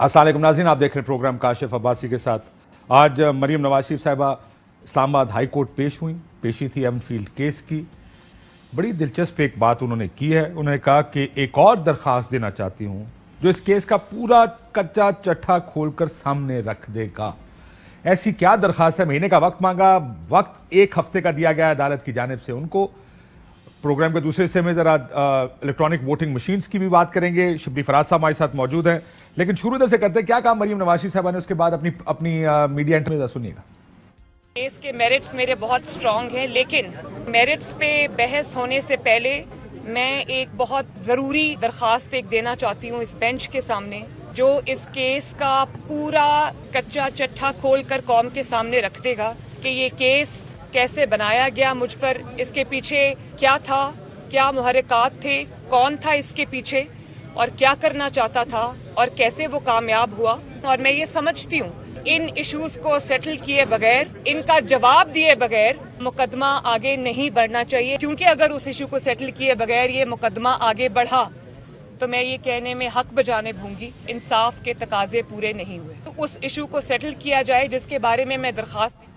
अस्सलाम वालेकुम नाज़रीन, आप देख रहे हैं प्रोग्राम काशिफ अब्बासी के साथ। आज मरीम नवाज शरीफ साहिबा इस्लामाबाद हाई कोर्ट पेश हुई। पेशी थी एमफील्ड केस की। बड़ी दिलचस्प एक बात उन्होंने की है। उन्होंने कहा कि एक और दरख्वास्त देना चाहती हूँ जो इस केस का पूरा कच्चा चट्टा खोलकर सामने रख देगा। ऐसी क्या दरख्वास्त है? महीने का वक्त मांगा, वक्त 1 हफ्ते का दिया गया अदालत की जानिब से उनको। प्रोग्राम के दूसरे हिस्से में जरा इलेक्ट्रॉनिक वोटिंग मशीन्स की भी बात करेंगे। शबली फराज साहब हमारे साथ मौजूद हैं, लेकिन शुरू इधर से करते हैं। क्या कहा मरीम नवाज शरीफ साहबा ने उसके बाद अपनी मीडिया इंटरव्यू में, सुनिएगा। केस के मेरिट्स मेरे बहुत स्ट्रांग हैं, लेकिन मेरिट्स पे बहस होने से पहले मैं एक बहुत ज़रूरी दरख्वास्त देना चाहती हूँ इस बेंच के सामने, जो इस केस का पूरा कच्चा चट्टा खोल कर कौम के सामने रख देगा कि ये केस कैसे बनाया गया, मुझ पर इसके पीछे क्या था, क्या मुहर्रिकात थे, कौन था इसके पीछे और क्या करना चाहता था और कैसे वो कामयाब हुआ। और मैं ये समझती हूँ इन इश्यूज को सेटल किए बगैर, इनका जवाब दिए बगैर मुकदमा आगे नहीं बढ़ना चाहिए, क्योंकि अगर उस इशू को सेटल किए बगैर ये मुकदमा आगे बढ़ा तो मैं ये कहने में हक बजाने भूंगी इंसाफ के तकाजे पूरे नहीं हुए। तो उस इशू को सेटल किया जाए जिसके बारे में मैं दरखास्त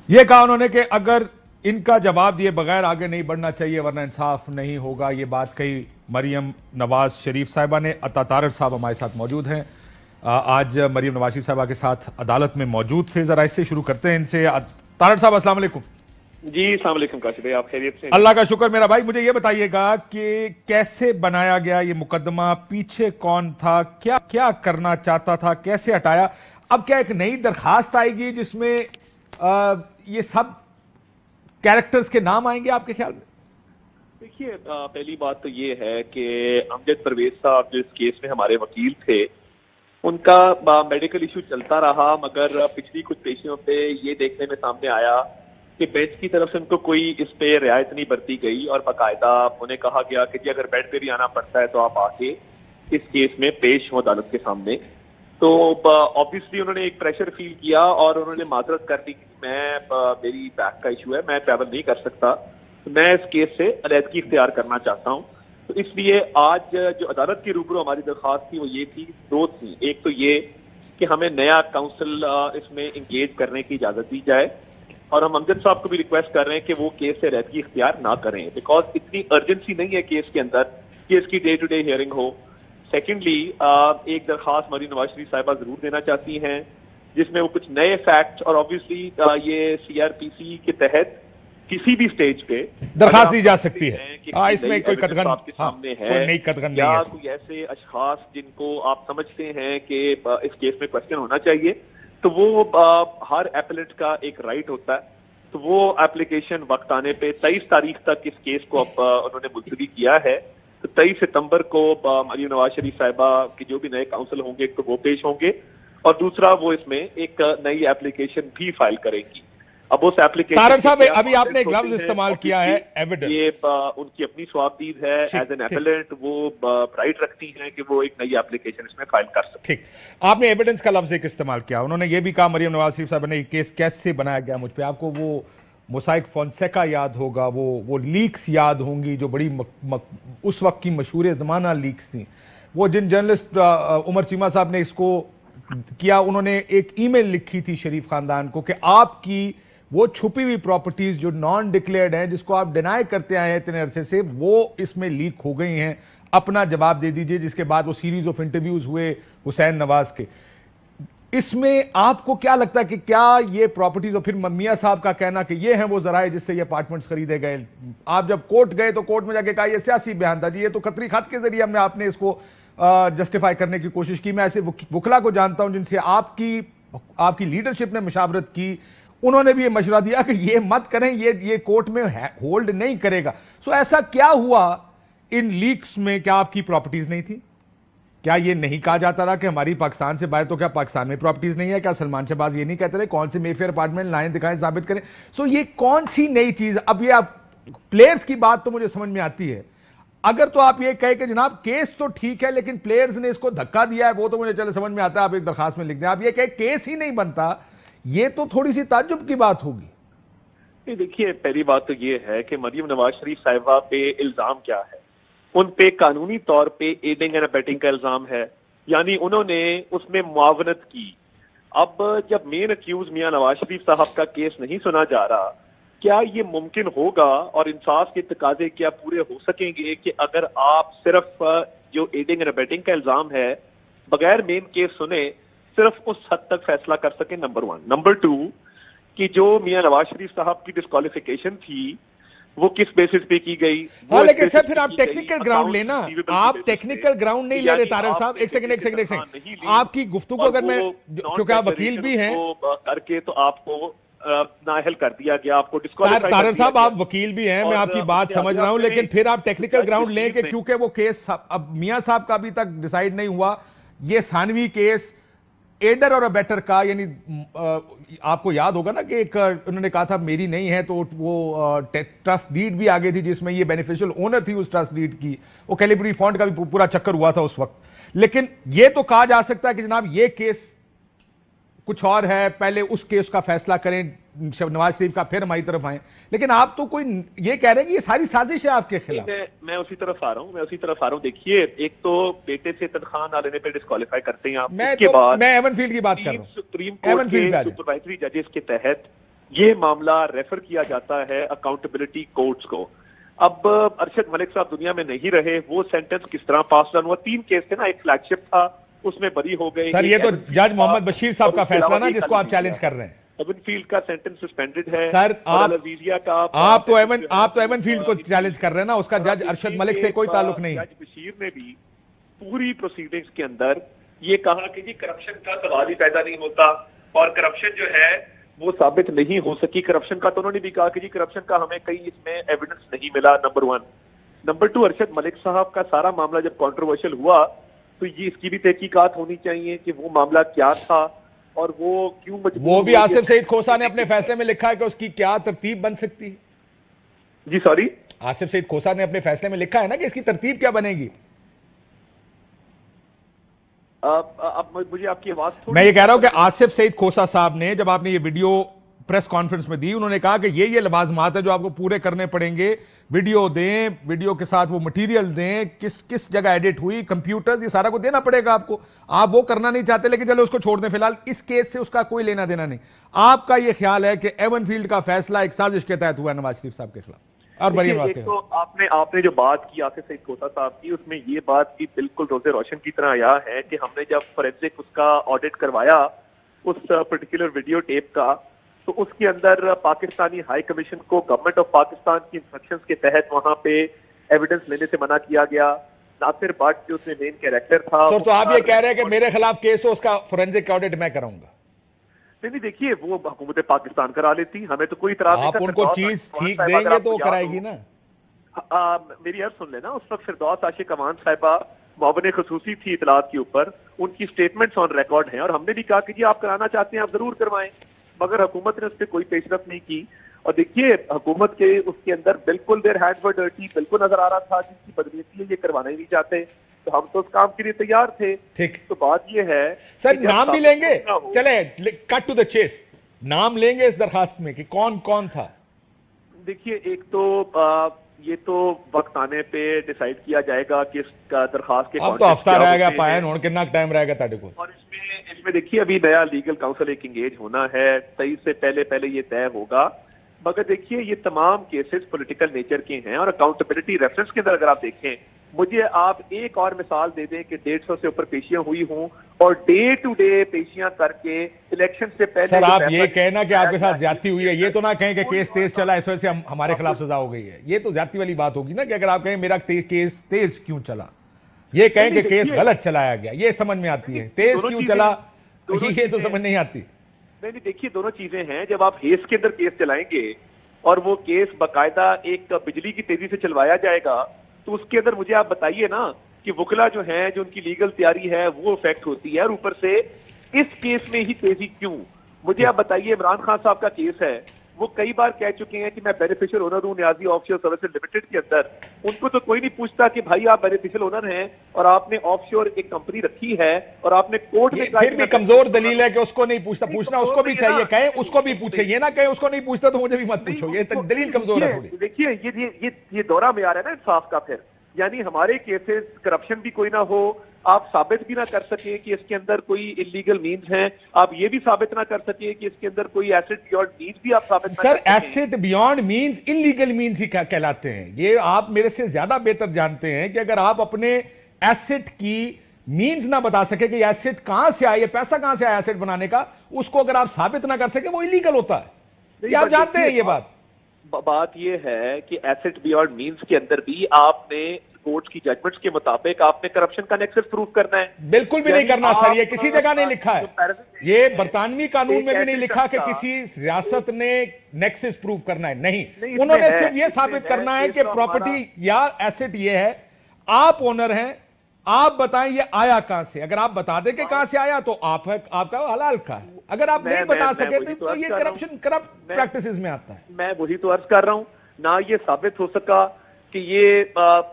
ये कहा उन्होंने कि अगर इनका जवाब दिए बगैर आगे नहीं बढ़ना चाहिए वरना इंसाफ नहीं होगा। ये बात कही मरीम नवाज शरीफ साहिबा ने। अता तारड़ साहब हमारे साथ मौजूद हैं। आज मरीम नवाज शरीफ साहिबा के साथ अदालत में मौजूद थे। जरा इससे शुरू करते हैं इनसे। तारड़ साहब अस्सलाम वालेकुम। जी अस्सलाम वालेकुम काशिफ भाई, आप खैरियत से? अल्लाह का शुक्र मेरा भाई। मुझे ये बताइएगा कि कैसे बनाया गया ये मुकदमा, पीछे कौन था, क्या क्या करना चाहता था, कैसे हटाया? अब क्या एक नई दरखास्त आएगी जिसमें ये सब कैरेक्टर्स के नाम आएंगे आपके ख्याल में? देखिए, पहली बात तो ये है कि अमजद परवेज साहब जो इस केस में हमारे वकील थे, उनका मेडिकल इशू चलता रहा, मगर पिछली कुछ पेशियों पे ये देखने में सामने आया कि बेंच की तरफ से उनको कोई इस पे रियायत नहीं बरती गई और बाकायदा उन्हें कहा गया कि जी अगर बेड पे भी आना पड़ता है तो आप आके इस केस में पेश हो अदालत के सामने। तो ऑब्वियसली उन्होंने एक प्रेशर फील किया और उन्होंने माजरत कर दी कि मेरी बैक का इशू है, मैं ट्रैवल नहीं कर सकता, तो मैं इस केस से अलहदगी इख्तियार करना चाहता हूँ। तो इसलिए आज जो अदालत के रूबरू हमारी दरख्वास्त थी वो ये थी, 2 थी। एक तो ये कि हमें नया काउंसिल इसमें इंगेज करने की इजाज़त दी जाए और हम अमजद साहब को भी रिक्वेस्ट कर रहे हैं कि वो केस से अलहदगी इख्तियार ना करें, बिकॉज इतनी अर्जेंसी नहीं है केस के अंदर कि इसकी डे टू डे हियरिंग हो। सेकेंडली, एक दरखास्त मरीम नवाज शरीफ साहिबा जरूर देना चाहती हैं जिसमें वो कुछ नए फैक्ट्स और ऑब्वियसली ये सीआरपीसी के तहत किसी भी स्टेज पे दरखास्त दी जा सकती है। इसमें कोई कदगन आपके सामने है, कोई नई कदगन या नहीं है। कोई ऐसे अशखास जिनको आप समझते हैं कि इस केस में क्वेश्चन होना चाहिए, तो वो हर एपेलेट का एक राइट होता है। तो वो एप्लीकेशन वक्त आने पे 23 तारीख तक इस केस को उन्होंने मुलतवी किया है। तो 23 सितंबर को मरीम नवाज शरीफ साहिबा के जो भी नए काउंसिल होंगे तो वो पेश होंगे और दूसरा वो इसमें एक नई एप्लीकेशन भी फाइल करेंगी। अब उस एप्लीकेशन, तारड़ साहब अभी आपने एक लफ्ज इस्तेमाल किया है एविडेंस, ये उनकी अपनी स्वाबदीद है। एज एन एपेलेंट वो राइट रखती हैं कि वो एक नई एप्लीकेशन इसमें फाइल कर सकते। ठीक, आपने एविडेंस का लफ्ज एक इस्तेमाल किया। उन्होंने ये भी कहा मरीम नवाज शरीफ साहब ने, केस कैसे बनाया गया मुझ पे। आपको वो मोसाइक फोंसेका याद होगा, वो लीक्स याद होंगी जो बड़ी उस वक्त की मशहूर ज़माना लीक्स थी। वो जिन जर्नलिस्ट उमर चीमा साहब ने इसको किया, उन्होंने एक ईमेल लिखी थी शरीफ खानदान को कि आपकी वो छुपी हुई प्रॉपर्टीज जो नॉन डिक्लेयर्ड हैं, जिसको आप डिनाई करते आए हैं इतने अरसे से, वो इसमें लीक हो गई हैं, अपना जवाब दे दीजिए। जिसके बाद वो सीरीज ऑफ इंटरव्यूज हुए हुसैन नवाज के। इसमें आपको क्या लगता है कि क्या ये प्रॉपर्टीज, और फिर मियां साहब का कहना कि ये हैं वो जराए जिससे ये अपार्टमेंट्स खरीदे गए, आप जब कोर्ट गए तो कोर्ट में जाके कहा ये सियासी बयान था जी, ये तो खतरी खत के जरिए हमने आपने इसको जस्टिफाई करने की कोशिश की। मैं ऐसे वकला को जानता हूं जिनसे आपकी लीडरशिप ने मुशावरत की, उन्होंने भी ये मशवरा दिया कि ये मत करें, ये कोर्ट में होल्ड नहीं करेगा। सो ऐसा क्या हुआ इन लीक्स में? क्या आपकी प्रॉपर्टीज नहीं थी? क्या ये नहीं कहा जाता रहा कि हमारी पाकिस्तान से बाहर, तो क्या पाकिस्तान में प्रॉपर्टीज नहीं है? क्या सलमान शहबाज ये नहीं कहते रहे कौन से मेफेयर अपार्टमेंट लाएं, दिखाएं, साबित करें? सो ये कौन सी नई चीज? अब ये आप प्लेयर्स की बात तो मुझे समझ में आती है, अगर तो आप ये कहे कि जनाब केस तो ठीक है लेकिन प्लेयर्स ने इसको धक्का दिया है, वो तो मुझे चले समझ में आता है, आप एक दरखास्त में लिख दें। आप ये कहे केस ही नहीं बनता, ये तो थोड़ी सी ताज्जुब की बात होगी। देखिए, पहली बात तो ये है कि मरीम नवाज शरीफ साहिबा पे इल्जाम क्या है। उन पे कानूनी तौर पे एडिंग एंड अबेटिंग का इल्जाम है, یعنی انہوں نے اس میں معاونت کی. اب جب مین اکیوز میاں نواز شریف صاحب کا کیس نہیں سنا جا رہا, کیا یہ ممکن ہوگا اور انصاف کے تقاضے کیا پورے ہو سکیں گے کہ اگر آپ صرف جو ایڈنگ اینڈ ابیٹنگ کا الزام ہے بغیر مین کیس سنے صرف اس حد تک فیصلہ کر سکیں؟ نمبر 1. نمبر 2 کہ جو میاں نواز شریف صاحب کی ڈسکوالیفیکیشن تھی وہ کس بیسس پہ کی گئی؟ ہاں لیکن سر پھر آپ ٹیکنیکل گراؤنڈ لینا, آپ ٹیکنیکل گراؤنڈ نہیں لے رہے طاہر صاحب. ایک سیکنڈ آپ کی گفتگو اگر میں, کیونکہ آپ وکیل بھی ہیں, کر کے تو آپ کو نااہل کر دیا گیا, آپ کو ڈسکوالیفائی. طاہر صاحب آپ وکیل بھی ہیں, میں آپ کی بات سمجھ رہا ہوں, لیکن پھر آپ ٹیکنیکل گراؤنڈ لیں کہ کیونکہ وہ کیس اب میاں صاحب کا ابھی تک ڈیسائیڈ نہیں ہوا, یہ ثانوی کیس ایڈر اور ابیٹر کا, یعنی آپ کو یاد ہوگا نا کہ ایک انہوں نے کہا تھا میری نہیں ہے, تو وہ ٹرسٹ ڈیڈ بھی آگے تھی جس میں یہ بینیفیشل اونر تھی اس ٹرسٹ ڈیڈ کی, وہ کیلیبری فنڈ کا بھی پورا چکر ہوا تھا اس وقت. لیکن یہ تو کہا جا سکتا ہے کہ جناب یہ کیس کچھ اور ہے, پہلے اس کیس کا فیصلہ کریں, نواز شریف کا پھر ہماری طرف آئیں. لیکن آپ تو کوئی یہ کہہ رہے ہیں کہ یہ ساری سازش ہے آپ کے خلاف. میں اسی طرف آ رہا ہوں, دیکھیے ایک تو بیٹے سے تنخواہ نہ لینے پہ ڈسکوالیفائی کرتے ہیں آپ, اس کے بعد میں ایون فیلڈ کی بات کر رہا ہوں, سپریم کورٹ کے سپروائزری ججز کے تحت یہ معاملہ ریفر کیا جاتا ہے اکاؤنٹیبلٹی کورٹس کو. اب ارشد ملک صاحب دنیا میں نہیں رہے, وہ سینٹنس کس طرح پاس ڈن ہوا؟ 3 کیس تھے نا, ایک فلیگ شپ تھا اس میں بری ہو گئے. سر یہ تو جج محمد بشیر صاحب کا فیصلہ نا جس کو آپ چیلنج کر رہے ہیں. ایون فیلڈ کا سینٹنس سسپینڈڈ ہے. سر آپ تو ایون فیلڈ کو چیلنج کر رہے ہیں نا, اس کا جج ارشد ملک سے کوئی تعلق نہیں. جج بشیر نے بھی پوری پروسیڈنگز کے اندر یہ کہا کہ جی کرپشن کا سوال ہی پیدا نہیں ہوتا, اور کرپشن جو ہے وہ ثابت نہیں ہو سکی. کرپشن کا تو انہوں نے بھی کہا کہ جی کرپشن کا ہمیں کہیں اس میں ایویڈنس نہیں ملا. نمبر 1. نمبر 2, ارشد ملک صاحب کا سارا معاملہ جب کنٹروورشل ہوا تو یہ اس کی بھی تحقیقات ہونی چاہیے کہ وہ معاملہ کیا تھا اور وہ کیوں مجبور. وہ بھی آصف سعید کھوسا نے اپنے فیصلے میں لکھا ہے کہ اس کی کیا ترتیب بن سکتی ہے. جی سوری, آصف سعید کھوسا نے اپنے فیصلے میں لکھا ہے نا کہ اس کی ترتیب کیا بنے گی. اب مجھے آپ کی آواز میں یہ کہہ رہا ہوں کہ آصف سعید کھوسا صاحب نے جب آپ نے یہ ویڈیو پریس کانفرنس میں دی, انہوں نے کہا کہ یہ لوازمات ہے جو آپ کو پورے کرنے پڑیں گے, ویڈیو دیں, ویڈیو کے ساتھ وہ مٹیریل دیں, کس جگہ ایڈٹ ہوئی, کمپیوٹرز, یہ سارا کو دینا پڑے گا آپ کو. آپ وہ کرنا نہیں چاہتے, لیکن چلو اس کو چھوڑ دیں فی الحال, اس کیس سے اس کا کوئی لینا دینا نہیں. آپ کا یہ خیال ہے کہ ایون فیلڈ کا فیصلہ ایک سازش کے تحت ہوا ہے نواز شریف صاحب کے خلاف اور مریم نواز کے خلاف؟ آپ نے جو بات کی آصف سعید کھوسا صاحب کی, اس میں یہ بات بھی بالکل روزے روشن کی طرح آیا ہے کہ ہم نے جب فورینسک اس کا آڈٹ کروایا اس پرٹیکولر ویڈیو ٹیپ کا, تو اس کے اندر پاکستانی ہائی کمیشن کو گورنمنٹ آف پاکستان کی انسٹرکشنز کے تحت وہاں پہ ایویڈنس لینے سے منع کیا گیا. ناصر بٹ جو اس میں مین کیریکٹر تھا. سر تو آپ یہ کہہ رہے ہیں کہ میرے خلاف کیس ہو, اس کا فورینسک آڈٹ میں کراؤں گا؟ نہیں دیکھیے, وہ حکومت پاکستان کرا لیتی, ہمیں تو کوئی اعتراض نہیں. آپ ان کو چیز ٹھیک دیں گے تو کرائے گی نا. میری عرض سن لینا, اس وقت فردوس عاشق امان صاحبہ معاون خصوصی تھی اطلاعات کے اوپر, ان کی سٹیٹمنٹس آن ریکارڈ ہیں, اور ہم نے بھی کہا کہ جی آپ کرانا چاہتے ہیں آپ ضرور کروائیں, مگر حکومت نے اس پہ کوئی پیش رفت نہیں کی. اور دیکھیے حکومت کے اس کے اندر بالکل دیر ہینڈ ور ڈرٹی بالکل نظر آ رہا تھا, جس کی بدنیتی ہے یہ کروانا ہی نہیں چاہتے, تو ہم تو اس کام کے لیے تیار تھے. ٹھیک, تو بات یہ ہے سر نام بھی لیں گے, چلیں کٹ ٹو دا چیس, نام لیں گے اس درخواست میں کہ کون کون تھا؟ دیکھیے ایک تو یہ تو وقت آنے پہ ڈیسائیڈ کیا جائے گا کہ اس کا درخواست کے اب تو ہفتہ رہ گیا پائن ہونے کتنا ٹائم رہ گیا تاڑے کو. اور اس میں دیکھیے ابھی نیا لیگل کاؤنسل ایک انگیج ہونا ہے, 23 سے پہلے یہ طے ہوگا. مگر دیکھیے یہ تمام کیسز پولیٹیکل نیچر کے ہیں, اور اکاؤنٹیبلٹی ریفرنس کے اندر اگر آپ دیکھیں, مجھے آپ ایک اور مثال دے دیں کہ 150 سے اوپر پیشیاں ہوئی ہوں اور ڈے ٹو ڈے پیشیاں کر کے الیکشن سے پہلے. سر آپ یہ کہنا کہ آپ کے ساتھ زیادتی ہوئی ہے, یہ تو نہ کہیں کہ کیس تیز چلا اس وجہ سے ہمارے خلاف سزا ہو گئی ہے, یہ تو زیادتی والی بات ہوگی نا. کہ اگر آپ کہیں میرا کیس تیز کیوں چلا, یہ کہیں کہ کیس غلط چلایا گیا, یہ سمجھ میں آتی ہے. تیز کیوں چلا یہ تو سمجھ نہیں آتی. نہیں دیکھیے دونوں چیزیں ہیں. جب آپ ہیس کے اندر کیس چلائیں گے اور وہ کیس باقاعدہ ایک بجلی کی تیزی سے چلوایا جائے گا, تو اس کے اندر مجھے آپ بتائیے نا کہ وکلا جو ہیں, جو ان کی لیگل تیاری ہے وہ افیکٹ ہوتی ہے, اور اوپر سے اس کیس میں ہی تیزی کیوں؟ مجھے آپ بتائیے, عمران خان صاحب کا کیس ہے, وہ کئی بار کہہ چکے ہیں کہ میں بینیفیشل اونر ہوں نیازی آف شور سروسز لمیٹڈ کے اندر. ان کو تو کوئی نہیں پوچھتا کہ بھائی آپ بینیفیشل اونر ہیں اور آپ نے آف شور ایک کمپنی رکھی ہے, اور آپ نے کورٹ میں پھر بھی کمزور دلیل ہے کہ اس کو نہیں پوچھتا. پوچھنا اس کو بھی چاہیے, کہیں اس کو بھی پوچھے, یہ نہ کہیں اس کو نہیں پوچھتا تو مجھے بھی مت پوچھو, یہ دلیل کمزور ہے تھوڑی. دیکھیے یہ دورہ معیار ہے نا انصاف کا. پھر یعنی ہمارے کیسز کرپشن بھی کوئی نہ ہو, آپ ثابت بھی نہ کر سکیں کہ اس کے اندر کوئی انلیگل مینز ہیں, آپ یہ بھی ثابت نہ کر سکیں کہ اس کے اندر کوئی ایسٹ بیونڈ مینز بھی آپ ثابت نہ کر سر سکیں. Asset beyond means illegal means ہی کہلاتے ہیں. یہ آپ میرے سے زیادہ بہتر جانتے ہیں کہ اگر آپ اپنے ایسٹ کی مینز نہ بتا سکے کہ یہ ایسٹ کہاں سے آیا, یہ پیسہ کہاں سے آیا ایسٹ بنانے کا, اس کو اگر آپ ثابت نہ کر سکے وہ انلیگل ہوتا ہے. یہ آپ جانتے ہیں. یہ بات یہ ہے کہ ایسٹ بیونڈ مینز کے اندر بھی آپ نے کورٹ کی ججمنٹس کے مطابق آپ نے کرپشن کا نیکسس پروف کرنا ہے. بالکل بھی نہیں کرنا سر, یہ کسی جگہ نہیں لکھا ہے. یہ برطانوی قانون میں بھی نہیں لکھا کہ کسی ریاست نے نیکسس پروف کرنا ہے. نہیں, انہوں نے صرف یہ ثابت کرنا ہے کہ پراپرٹی یا ایسٹ یہ ہے, آپ اونر ہیں, آپ بتائیں یہ آیا کہاں سے. اگر آپ بتا دیں کہ کہاں سے آیا تو آپ کا حلال کا ہے. اگر آپ نہیں بتا سکے تو یہ کرپٹ پریکٹسز میں آتا ہے. میں وہی تو عرض کر رہا ہوں, نہ یہ ثابت ہو سکا کہ یہ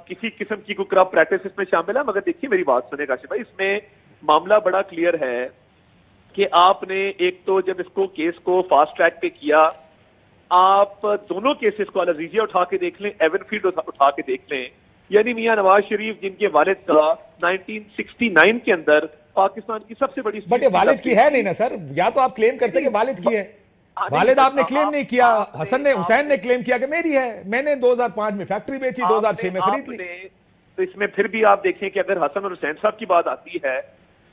کسی قسم کی کوئی کرپٹ پریکٹس اس میں شامل ہے. مگر دیکھیے میری بات سنیں کاشف بھائی, اس میں معاملہ بڑا کلیئر ہے کہ آپ نے ایک تو جب اس کو کیس کو فاسٹ ٹریک پہ کیا, آپ دونوں کیسز کو العزیزیہ اٹھا کے دیکھ لیں, ایون فیلڈ اٹھا کے دیکھ لیں, یعنی میاں نواز شریف جن کے والد کا 1969 کے اندر پاکستان کی سب سے بڑی بٹ یہ والد کی ہے نہیں نا سر, یا تو آپ کلیم کرتے کہ والد کی ہے. والد آپ نے کلیم نہیں کیا, حسین نے کلیم کیا کہ میری ہے, میں نے 2005 میں فیکٹری بیچی, 2006 میں خرید لی. تو اس میں پھر بھی آپ دیکھیں کہ اگر حسن اور حسین صاحب کی بات آتی ہے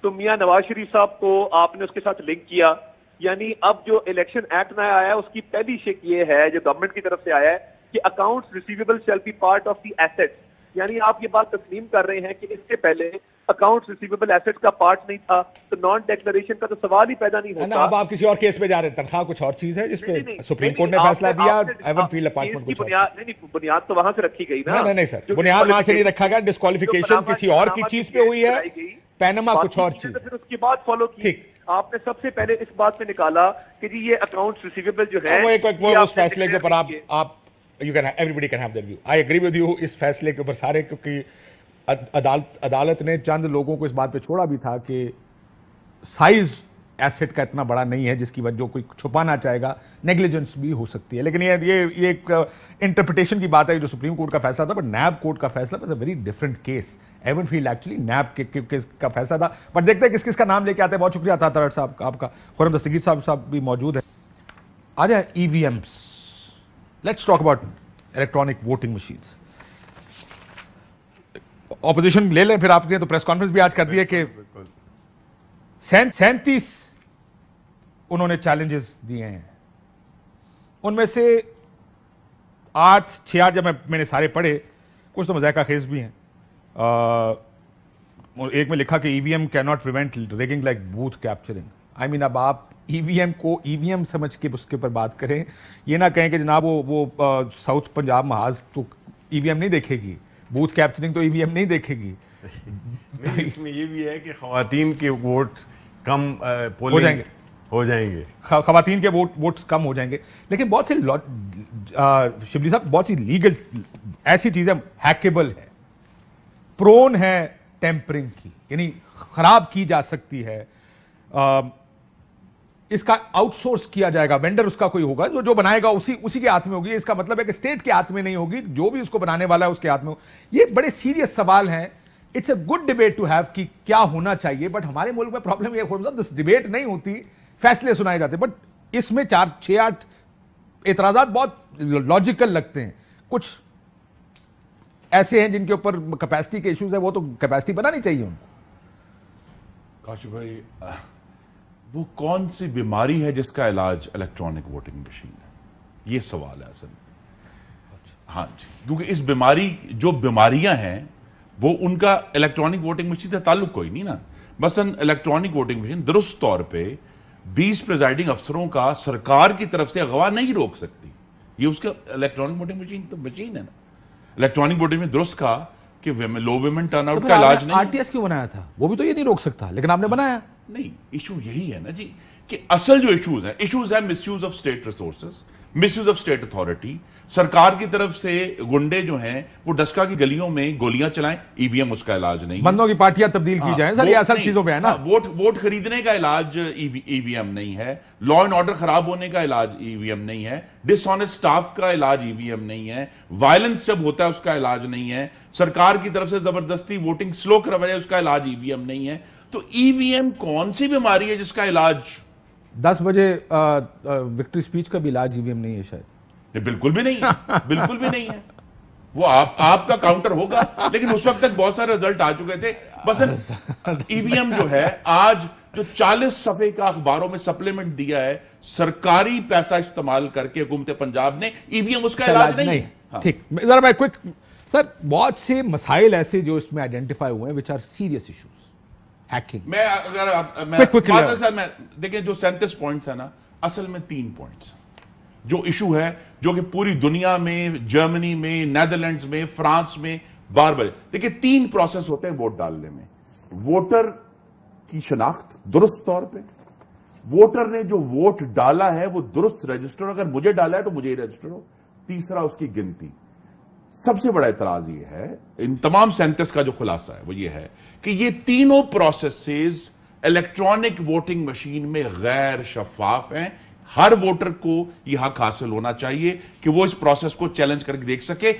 تو میاں نواز شریف صاحب کو آپ نے اس کے ساتھ لنک کیا. یعنی اب جو الیکشن ایکٹ نیا آیا ہے اس کی پہلی شک یہ ہے جو گورنمنٹ کی طرف سے آیا ہے کہ accounts receivable shall be part of the assets. یعنی آپ یہ بات تسلیم کر رہے ہیں کہ اس سے پہلے اکاؤنٹس ریسیویبل ایسٹ کا پارٹ نہیں تھا, تو نان ڈیکلریشن کا تو سوال ہی پیدا نہیں ہوتا. اب آپ کسی اور کیس پہ جا رہے ہیں, تنخواہ کچھ اور چیز ہے جس پہ سپریم کورٹ نے فیصلہ دیا, ایون فیلڈ اپارٹمنٹ کچھ اور. نہیں, بنیاد تو وہاں سے رکھی گئی نا. نہیں سر, بنیاد وہاں سے نہیں رکھا گیا, ڈسکوالیفیکیشن کسی اور کی چیز پہ ہوئی ہے, پینما کچھ اور چیز. پھر اس کی بات فالو کی, آپ نے سب سے پہلے اس بات پہ نکالا کہ جی یہ اکاؤنٹس ریسیویبل جو ہے وہ اس فیصلے کے اوپر آپ everybody can have their view. I agree with you. اس فیصلے کے اوپر سارے, کیونکہ عدالت نے چند لوگوں کو اس بات پہ چھوڑا بھی تھا کہ سائز ایسٹ کا اتنا بڑا نہیں ہے جس کی وجہ کوئی چھپانا چاہے گا, نیگلیجنس بھی ہو سکتی ہے. لیکن یہ ایک انٹرپریٹیشن کی بات ہے جو سپریم کورٹ کا فیصلہ تھا, بٹ نیب کورٹ کا فیصلہ was a very different case. Even field actually NAB کا فیصلہ تھا. بٹ دیکھتے ہیں کس کا نام لے کے آتے ہیں. بہت شکریہ عطا طاہر صاحب آپ کا. خرم دستگیر صاحب بھی موجود ہیں. آ جائیں E V Ms. Let's talk about electronic voting machines. Opposition لے لیں پھر, آپ نے تو پریس کانفرنس بھی آج کر دی ہے کہ 37 انہوں نے چیلنجز دیے ہیں, ان میں سے 6-8 جب میں نے سارے پڑھے, کچھ تو مذائقہ خیز بھی ہیں. ایک میں لکھا کہ ای وی ایم کی not prevent rigging like booth capturing. I mean اب آپ ای وی ایم کو ای وی ایم سمجھ کے اس کے اوپر بات کریں, یہ نہ کہیں کہ جناب وہ ساؤتھ پنجاب محاذ تو ای وی ایم نہیں دیکھے گی, بوتھ کیپچرنگ تو ای وی ایم نہیں دیکھے گی. اس میں یہ بھی ہے کہ خواتین کے ووٹ کم ہو جائیں گے, خواتین کے ووٹس کم ہو جائیں گے. لیکن بہت سے شبلی صاحب بہت سی لیگل ایسی چیزیں ہیکیبل ہے, پرون ہے ٹیمپرنگ کی, یعنی خراب کی جا سکتی ہے. اس کا آؤٹ سورس کیا جائے گا, وینڈر اس کا کوئی ہوگا جو بنائے گا, اسی کے ہاتھ میں ہوگی. اس کا مطلب ہے کہ اسٹیٹ کے ہاتھ میں نہیں ہوگی, جو بھی اس کو بنانے والا ہے اس کے ہاتھ میں ہو. یہ بڑے سیریس سوال ہیں. It's a good debate to have کہ کیا ہونا چاہیے, بٹ ہمارے ملک میں پرابلم یہ ہے دس ڈیبیٹ نہیں ہوتی, فیصلے سنائے جاتے. بٹ اس میں 4-6-8 اعتراضات بہت لاجیکل لگتے ہیں. کچھ ایسے ہیں جن کے اوپر کیپیسٹی کے ایشوز ہیں, وہ تو کیپیسٹی بنانی چاہیے ان کو. کاشف بھائی, وہ کون سی بیماری ہے جس کا علاج الیکٹرانک ووٹنگ مشین ہے, یہ سوال ہے اصل میں. ہاں جی, کیونکہ اس بیماری جو بیماریاں ہیں وہ ان کا الیکٹرانک ووٹنگ مشین سے تعلق کوئی نہیں نا. مثلا الیکٹرانک ووٹنگ مشین درست طور پہ 20 پریزائڈنگ افسروں کا سرکار کی طرف سے اغوا نہیں روک سکتی. یہ اس کا الیکٹرانک ووٹنگ مشین تو مشین ہے نا. الیکٹرانک ووٹنگ میں درست کہا کہ لو ویمن ٹرن آؤٹ کا علاج نہیں. آر ٹی ایس کیوں بنایا تھا, وہ بھی تو یہ نہیں روک سکتا, لیکن آپ نے بنایا. نہیں, ایشو یہی ہے نا جی کہ اصل جو ایشوز ہیں misuse of state resources, misuse of state authority, सरकार की तरफ से गुंडे जो हैं वो डस्का की गलियों में गोलियां चलाएं, ईवीएम उसका इलाज नहीं है। बंदों की पार्टियां तब्दील की जाएं, सर ये असल चीजों पे है ना। वोट खरीदने का इलाज ईवीएम नहीं है, लॉ एंड ऑर्डर खराब होने का इलाज ईवीएम नहीं है, डिसऑनेस्ट स्टाफ का इलाज ईवीएम नहीं है, वायलेंस जब होता है उसका इलाज नहीं है, सरकार की तरफ से जबरदस्ती वोटिंग स्लो करवाया उसका इलाज ईवीएम नहीं है। तो ईवीएम कौन सी बीमारी है जिसका इलाज? 10 बजे विक्ट्री स्पीच का भी इलाज ईवीएम नहीं है शायद। बिल्कुल भी नहीं है, बिल्कुल भी नहीं है। वो आपका काउंटर होगा, लेकिन उस वक्त तक बहुत सारे रिजल्ट आ चुके थे। बस ईवीएम जो है आज जो 40 सफ़े का अखबारों में सप्लीमेंट दिया है, सरकारी पैसा इस्तेमाल करके हुकूमत पंजाब ने, ईवीएम उसका इलाज नहीं है। हाँ। ठीक, जरा मैं क्विक सर, बहुत से मसाइल ऐसे जो इसमें आइडेंटिफाई हुए हैं which are serious issues, hacking. मैं अगर मैं देखिए जो 37 पॉइंट्स है ना, असल में 3 पॉइंट्स जो इशू है, जो कि पूरी दुनिया में, जर्मनी में, नेदरलैंड्स में, फ्रांस में बार बार देखिए 3 प्रोसेस होते हैं वोट डालने में। वोटर की शनाख्त दुरुस्त तौर पे, वोटर ने जो वोट डाला है वो दुरुस्त रजिस्टर, अगर मुझे डाला है तो मुझे ही रजिस्टर हो, तीसरा उसकी गिनती। सबसे बड़ा इतराज ये है, इन तमाम 37 का जो खुलासा है वो ये है कि ये तीनों प्रोसेसेस इलेक्ट्रॉनिक वोटिंग मशीन में गैर शफाफ हैं। हर वोटर को यह हक हासिल होना चाहिए कि वो इस प्रोसेस को चैलेंज करके देख सके।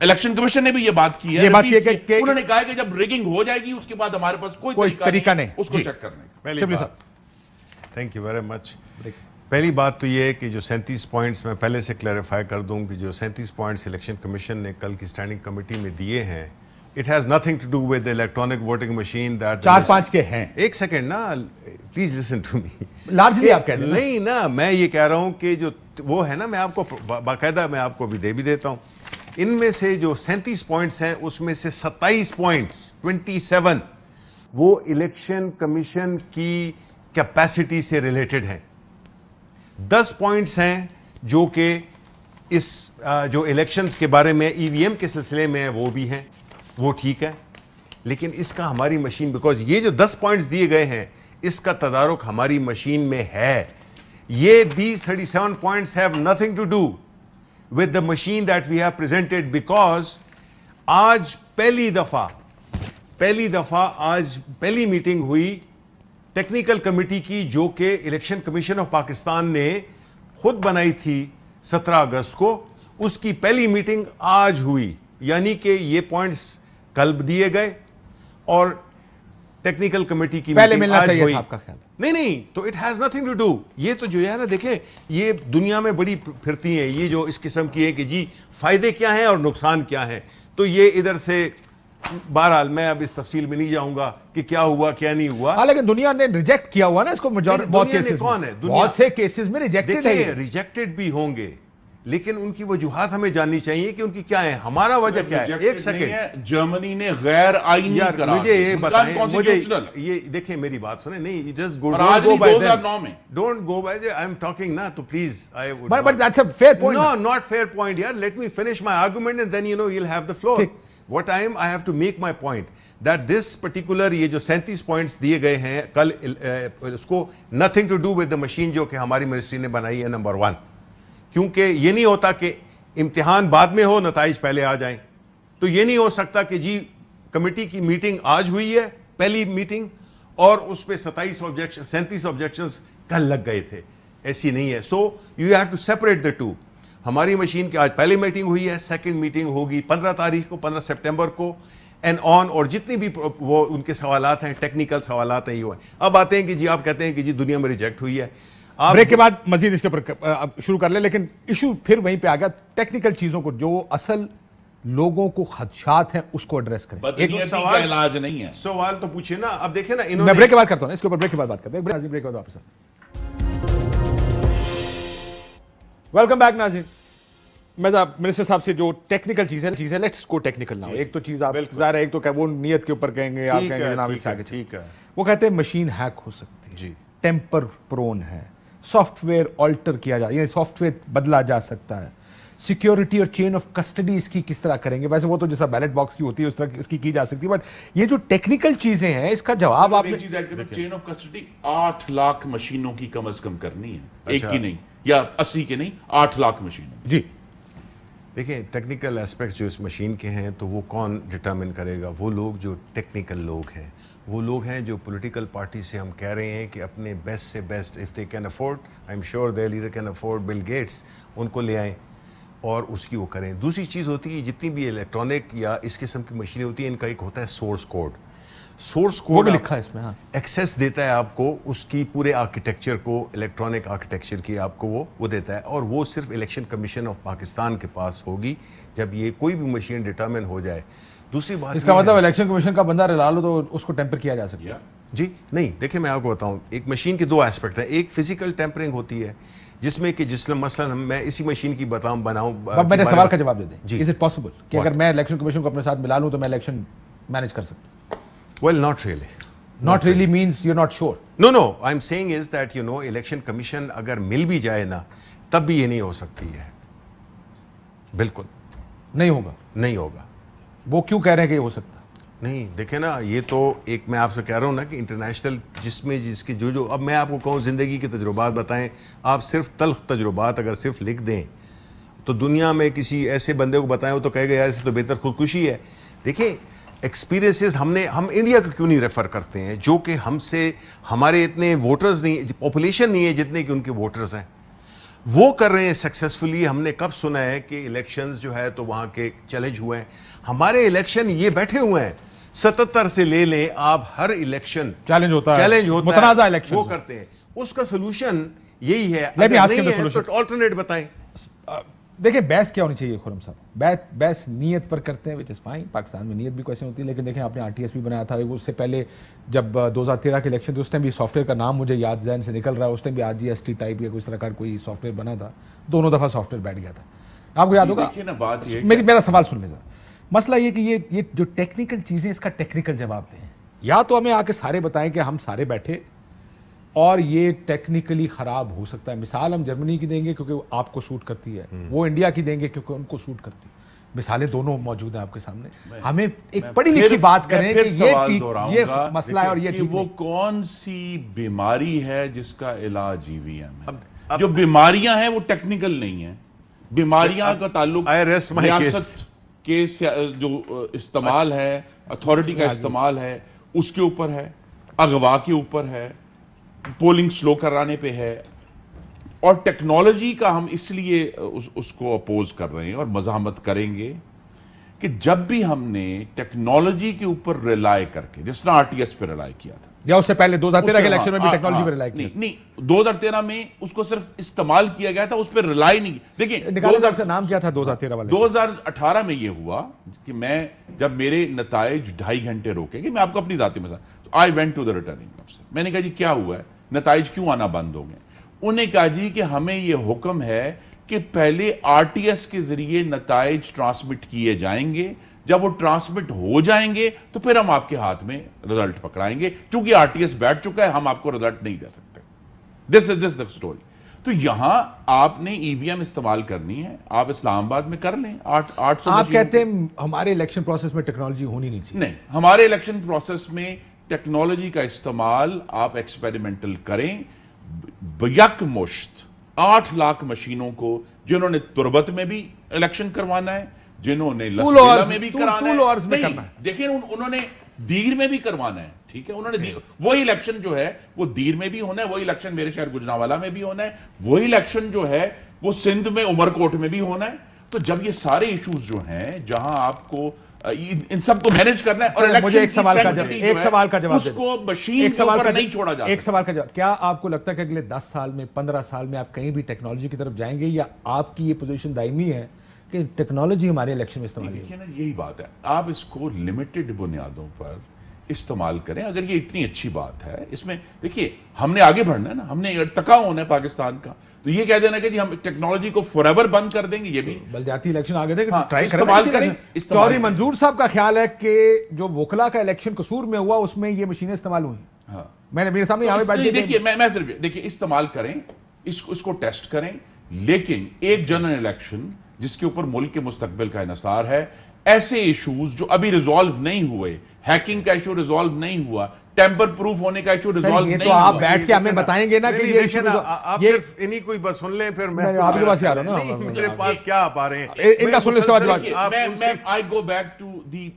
इलेक्शन कमीशन ने भी यह बात की है, उन्होंने कहा कि जब रिगिंग हो जाएगी उसके बाद हमारे पास कोई तरीका नहीं उसको चेक करने का। Thank you very much. पहली बात तो यह है कि जो 37 पॉइंट्स मैं पहले से क्लैरिफाई कर दूं कि जो 37 पॉइंट्स इलेक्शन कमीशन ने कल की स्टैंडिंग कमेटी में दिए हैं, it has nothing to do with the electronic voting machine that 4-5 के हैं। एक सेकंड ना, please listen to me. Largely आप कह रहे हैं नहीं ना, मैं ये कह रहा हूं कि जो वो है ना, मैं आपको बाकायदा मैं आपको भी दे देता हूं। इनमें से जो 37 पॉइंट्स हैं उसमें से 27 पॉइंट्स 27 वो इलेक्शन कमीशन की कैपेसिटी से रिलेटेड हैं। 10 पॉइंट्स हैं जो कि इस जो इलेक्शंस के बारे में ईवीएम के सिलसिले में वो भी हैं, वो ठीक है। लेकिन इसका हमारी मशीन, बिकॉज ये जो 10 पॉइंट्स दिए गए हैं इसका तदारुक हमारी मशीन में है। ये these 37 points have nothing to do with the machine that we have presented, because आज पहली दफा आज पहली मीटिंग हुई टेक्निकल कमेटी की, जो कि इलेक्शन कमीशन ऑफ पाकिस्तान ने खुद बनाई थी 17 अगस्त को। उसकी पहली मीटिंग आज हुई, यानी कि ये पॉइंट्स कल दिए गए और टेक्निकल कमेटी की मीटिंग आज हुई। आपका ख्याल? नहीं, तो it has nothing to do. ये तो जो है ना, देखें ये दुनिया में बड़ी फिरती हैं ये जो इस किस्म की है कि जी फायदे क्या हैं और नुकसान क्या है। तो ये इधर से, बहरहाल मैं अब इस तफसील में नहीं जाऊंगा कि क्या हुआ क्या नहीं हुआ। लेकिन दुनिया ने रिजेक्ट किया हुआ ना इसको, बहुत केसेस कौन है, बहुत से केसेस में रिजेक्टेड है। रिजेक्टेड भी होंगे, लेकिन उनकी वजूहात हमें जाननी चाहिए कि उनकी क्या है, हमारा वजह क्या है। एक सेकंड, जर्मनी ने गैर आईनी करार, मुझे ये बताएं, मुझे ये देखें, मेरी बात सुने। नहीं, जस्ट गो बाय 2009 में, don't go by, I am talking ना, तो please I would, but that's a fair point. No, not fair point यार, let me finish my argument and then you have the floor. What I have to make my point that this particular ये जो 37 points दिए गए हैं कल, उसको nothing to do with the machine जो कि हमारी मिनिस्ट्री ने बनाई है, नंबर 1। क्योंकि ये नहीं होता कि इम्तिहान बाद में हो, नताइज पहले आ जाएं। तो ये नहीं हो सकता कि जी कमेटी की मीटिंग आज हुई है, पहली मीटिंग, और उस पर 37 ऑब्जेक्शंस कल लग गए थे। ऐसी नहीं है। So you have to separate the two. हमारी मशीन की आज पहली मीटिंग हुई है, सेकंड मीटिंग होगी 15 तारीख को, 15 सितंबर को, एंड ऑन। और जितनी भी वो उनके सवालात हैं, टेक्निकल सवालात हैं, ये हैं। अब आते हैं कि जी आप कहते हैं कि जी दुनिया में रिजेक्ट हुई है। ब्रेक के बाद मजीद इसके ऊपर शुरू कर ले, लेकिन इशू फिर वहीं पे आ गया, टेक्निकल चीजों को, जो असल लोगों को खदशात हैं उसको एड्रेस करें। एक सवाल का इलाज नहीं है, सवाल तो पूछिए ना। अब देखिए ना, इन्होंने, मैं ब्रेक के बाद करता हूं, इसके ऊपर ब्रेक के बाद बात करते हैं। ब्रेक के बाद वापस। वेलकम बैक नाज़रीन। मैं मिनिस्टर साहब से जो टेक्निकल चीज है, लेट्स गो टेक्निकल नाउ। एक तो चीज आप ज़ाहिर है, एक तो वो नियत के ऊपर कहेंगे, आप कहेंगे जनाब इससे आगे ठीक है। वो कहते हैं मशीन हैक हो सकती है, टेम्पर प्रोन है, सॉफ्टवेयर ऑल्टर किया जा, ये सॉफ्टवेयर बदला जा सकता है, सिक्योरिटी और चेन ऑफ कस्टडी इसकी किस तरह करेंगे। वैसे वो तो जैसा बैलेट बॉक्स की होती है उस तरह इसकी की जा सकती है, बट ये जो टेक्निकल चीजें हैं इसका जवाब आपने, चेन ऑफ कस्टडी 8 लाख मशीनों की कम से कम करनी है, एक की नहीं, یا 80 کے نہیں 8 لاکھ مشینوں. جی دیکھیں ٹیکنیکل اسپیکٹس جو اس مشین کے ہیں تو وہ کون ڈٹرمن کرے گا؟ وہ لوگ جو ٹیکنیکل لوگ ہیں، وہ لوگ ہیں جو پولیٹیکل پارٹی سے ہم کہہ رہے ہیں کہ اپنے بیسٹ سے best, if they can afford, I am sure their leader can afford Bill Gates, ان کو لے آئیں اور اس کی وہ کریں. دوسری چیز ہوتی ہے جتنی بھی الیکٹرانک یا اس قسم کی مشینیں ہوتی ہیں، ان کا ایک ہوتا ہے سورس کوڈ. سورس وہ کوڈ بھی لکھا ہے اس میں. ہاں ایکسیس دیتا ہے آپ کو اس کی پورے آرکیٹیکچر کو، الیکٹرانک آرکیٹیکچر کی آپ کو وہ دیتا ہے، اور وہ صرف الیکشن کمیشن آف پاکستان کے پاس ہوگی جب یہ کوئی بھی مشین ڈٹرمن ہو جائے. دوسری بات اس کا مطلب الیکشن کمیشن کا بندہ رلا لو تو اس کو ٹیمپر کیا جا سکتا ہے. جی نہیں، دیکھیں میں آپ کو بتاؤں، ایک مشین کے 2 ایسپیکٹ ہیں. ایک فزیکل ٹیمپرنگ ہوتی ہے جس میں کہ مثلا میں اسی مشین کی بناؤں. اب میرے سوال کا جواب دے دیں. جی. از اٹ پاسبل کہ اگر میں الیکشن کمیشن کو اپنے ساتھ ملا لوں تو میں الیکشن مینج کر سکتا ہوں؟ Well not really. Not really means you're not sure. No, I'm saying is that election commission اگر مل بھی جائے نا تب بھی یہ نہیں ہو سکتی ہے. بالکل نہیں ہوگا. نہیں ہوگا. وہ کیوں کہہ رہے ہیں کہ یہ ہو سکتا؟ نہیں دیکھیں نا، یہ تو ایک میں آپ سے کہہ رہا ہوں نا کہ انٹرنیشنل جس کی جو اب میں آپ کو کہوں زندگی کے تجربات بتائیں، آپ صرف تلخ تجربات اگر صرف لکھ دیں تو دنیا میں کسی ایسے بندے کو بتائیں وہ تو کہے گا یار اسے تو بہتر خودکشی ہے. دیکھیں ایکسپیرینسز ہم انڈیا کو کیوں نہیں ریفر کرتے ہیں، جو کہ ہم سے ہمارے اتنے ووٹرز نہیں، پاپولیشن نہیں ہے جتنے کہ ان کے ووٹرز ہیں، وہ کر رہے ہیں سکسیسفلی. ہم نے کب سنا ہے کہ الیکشنز جو ہے تو وہاں کے چیلنج ہوئے ہیں؟ ہمارے الیکشن یہ بیٹھے ہوئے ہیں 77 سے لے لیں آپ، ہر الیکشن چیلنج ہوتا ہے، متنازع الیکشن وہ کرتے ہیں. اس کا سولوشن یہی ہے. Let me ask you the اگر نہیں ہے solution. تو آلٹرنیٹ بتائیں. دیکھیں بحث کیا ہونی چاہیے خرم صاحب؟ بحث نیت پر کرتے ہیں، وچ از فائن. پاکستان میں نیت بھی کوئی ہوتی ہے، لیکن دیکھیں آپ نے RTS بھی بنایا تھا. اس سے پہلے جب 2013 کے الیکشن تھے اس ٹائم بھی سافٹ ویئر کا نام مجھے یاد ذہن سے نکل رہا ہے، اس ٹائم بھی RGST ٹائپ یا کوئی طرح کا کوئی سافٹ ویئر بنا تھا. دونوں دفعہ سافٹ ویئر بیٹھ گیا تھا. آپ کو یاد ہوگا. میرا سوال سن لیں ذرا. مسئلہ یہ کہ یہ جو ٹیکنیکل چیزیں اس کا ٹیکنیکل جواب دیں، یا تو ہمیں آ کے سارے بتائیں کہ ہم سارے بیٹھے اور یہ ٹیکنیکلی خراب ہو سکتا ہے. مثال ہم جرمنی کی دیں گے کیونکہ وہ آپ کو سوٹ کرتی ہے، وہ انڈیا کی دیں گے کیونکہ ان کو سوٹ کرتی ہے. مثالیں دونوں موجود ہیں آپ کے سامنے. ہمیں ایک پڑھی لکھی بات کریں کہ یہ مسئلہ ہے اور یہ ٹھیک وہ کون سی بیماری ہے جس کا علاج EVM ہے. جو بیماریاں ہیں وہ ٹیکنیکل نہیں ہیں. بیماریاں کا تعلق ریاست کے جو استعمال ہے، اتھارٹی کا استعمال ہے، اس کے اوپر ہے، اغوا کے اوپر ہے، پولنگ سلو کرانے پہ ہے. اور ٹیکنالوجی کا ہم اس لیے اس کو اپوز کر رہے ہیں اور مزاحمت کریں گے کہ جب بھی ہم نے ٹیکنالوجی کے اوپر ریلائی کر کے، جس طرح RTS پہ ریلائی کیا تھا، یا اس سے پہلے 2013 کے الیکشن میں بھی ٹیکنالوجی پہ ریلائی کیا. نہیں 2013 میں اس کو صرف استعمال کیا گیا تھا، اس پہ ریلائی نہیں. دیکھیں نکالے صاحب کا نام کیا تھا 2013 والے؟ 2018 میں یہ ہوا کہ میں جب میرے نتائج 2.5 گھنٹے روکے، کہ میں آپ کو اپنی ذاتی مثال، I went to the returning officer. میں نے کہا جی کیا ہوا ہے، نتائج کیوں آنا بند ہو گئے؟ انہوں نے کہا جی کہ ہمیں یہ حکم ہے کہ پہلے RTS کے ذریعے نتائج ٹرانسمٹ کیے جائیں گے، جب وہ ٹرانسمٹ ہو جائیں گے تو پھر ہم آپ کے ہاتھ میں رزلٹ پکڑائیں گے، کیونکہ RTS بیٹھ چکا ہے، ہم آپ کو رزلٹ نہیں دے سکتے. This is the story. تو یہاں آپ نے EVM استعمال کرنی ہے، آپ اسلام آباد میں کر لیں. 800 آپ کہتے ہیں ہمارے الیکشن پروسیس میں ٹیکنالوجی ہونی نہیں چاہیے. نہیں، ہمارے الیکشن پروسیس میں ٹیکنالوجی کا استعمال آپ ایکسپیریمنٹل کریں. یک مشت 8 لاکھ مشینوں کو، جنہوں نے تربت میں بھی الیکشن کروانا ہے، جنہوں نے لسبیلا میں بھی کرانا ہے، دیکھیں انہوں نے دیر میں بھی کروانا ہے. ٹھیک ہے، انہوں نے وہی الیکشن جو ہے وہ دیر میں بھی ہونا ہے، وہی الیکشن میرے شہر گجرانوالہ میں بھی ہونا ہے، وہی الیکشن جو ہے وہ سندھ میں عمرکوٹ میں بھی ہونا ہے. تو جب یہ سارے ایشوز جو ہیں جہاں آپ کو ان سب کو مینج کرنا ہے، اور مجھے ایک سوال کا جواب اس کو مشین کے اوپر نہیں چھوڑا جاتا. ایک سوال کا جواب، کیا آپ کو لگتا ہے کہ اگلے 10 سال میں 15 سال میں آپ کہیں بھی ٹیکنالوجی کی طرف جائیں گے، یا آپ کی یہ پوزیشن دائمی ہے کہ ٹیکنالوجی ہمارے الیکشن میں استعمال دیکھیے نا، یہی بات ہے، آپ اس کو لمیٹڈ بنیادوں پر استعمال کریں. اگر یہ اتنی اچھی بات ہے، اس میں دیکھیے ہم نے آگے بڑھنا ہے نا، ہم نے ارتقا ہونا ہے پاکستان کا. تو یہ کہہ دینا کہ جی ہم ٹیکنالوجی کو فور ایور بند کر دیں گے، یہ بھی بلدیاتی الیکشن آگے دے استعمال کریں. چوہدری منظور صاحب کا خیال ہے کہ جو وکلا کا الیکشن قصور میں ہوا اس میں یہ مشینیں استعمال ہوئی. میں نے میرے سامنے یہاں پہ دیکھیے میں صرف دیکھیے استعمال کریں، اس کو ٹیسٹ کریں، لیکن ایک جنرل الیکشن جس کے اوپر ملک کے مستقبل کا انحصار ہے، ایسے ایشوز جو ابھی ریزالو نہیں ہوئے، ہیکنگ کا ایشو ریزالو نہیں ہوا، टेम्पर प्रूफ होने का इशू रिजॉल्व ये नहीं तो आप हुआ। बैठ के हमें बताएंगे ना कि ये इशू आप ये सिर्फ इन्हीं कोई बस सुन लें, फिर मैं आपके पास ही आ रहा हूं ना। मेरे पास क्या आप आ रहे हैं, इनका सुनने के बाद मैं I go back to the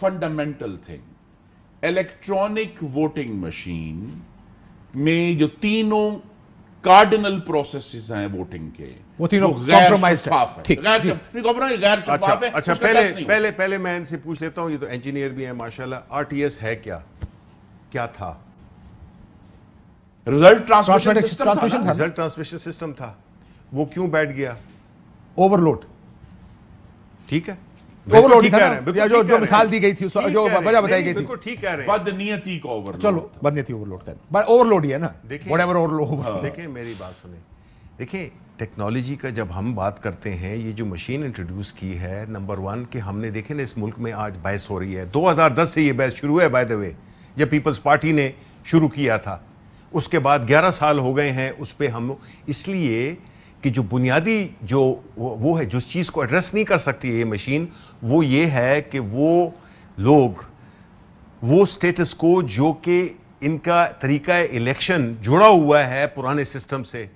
fundamental thing. Electronic voting machine में जो तीनों कार्डिनल प्रोसेसेस हैं वोटिंग के, वो तीनों गैर compromised शफाफ है। ठीक, गैर शफाफ है। अच्छा उसका टेस्ट नहीं पहले पहले मैं इनसे पूछ लेता हूं, ये तो इंजीनियर भी है माशाल्लाह, आरटीएस है क्या था? रिजल्ट ट्रांसमिशन ट्रांसमिशन था। रिजल्ट ट्रांसमिशन सिस्टम था, वो क्यों बैठ गया? ओवरलोड। ठीक है, ओवरलोड ठीक था कह ना, रहे हैं, बिल्कुल या ठीक जो कह जो रहे मिसाल हैं। दी गई थी, ठीक जो कह रहे हैं, वजह बताई नहीं, गई थी, बिल्कुल ठीक कह रहे हैं। बदनीयती का ओवरलोड। चलो बदनीयत थी, ओवरलोड कर, बट ओवरलोड ही है ना, देखिए, व्हाटएवर ओवरलोड। देखिए मेरी बात सुने, देखिए टेक्नोलॉजी का जब हम बात करते हैं, ये जो मशीन इंट्रोड्यूस की है, नंबर वन कि हमने देखे ना इस मुल्क में आज बहस हो रही है, 2010 से ये बहस शुरू है बाय द वे, जब पीपल्स पार्टी ने शुरू किया था, उसके बाद 11 साल हो गए हैं उस पर हम, इसलिए कि जो बुनियादी जो वो है, जिस चीज़ को एड्रेस नहीं कर सकती है ये मशीन, वो ये है कि वो लोग वो स्टेटस को जो कि इनका तरीका इलेक्शन जुड़ा हुआ है पुराने सिस्टम से,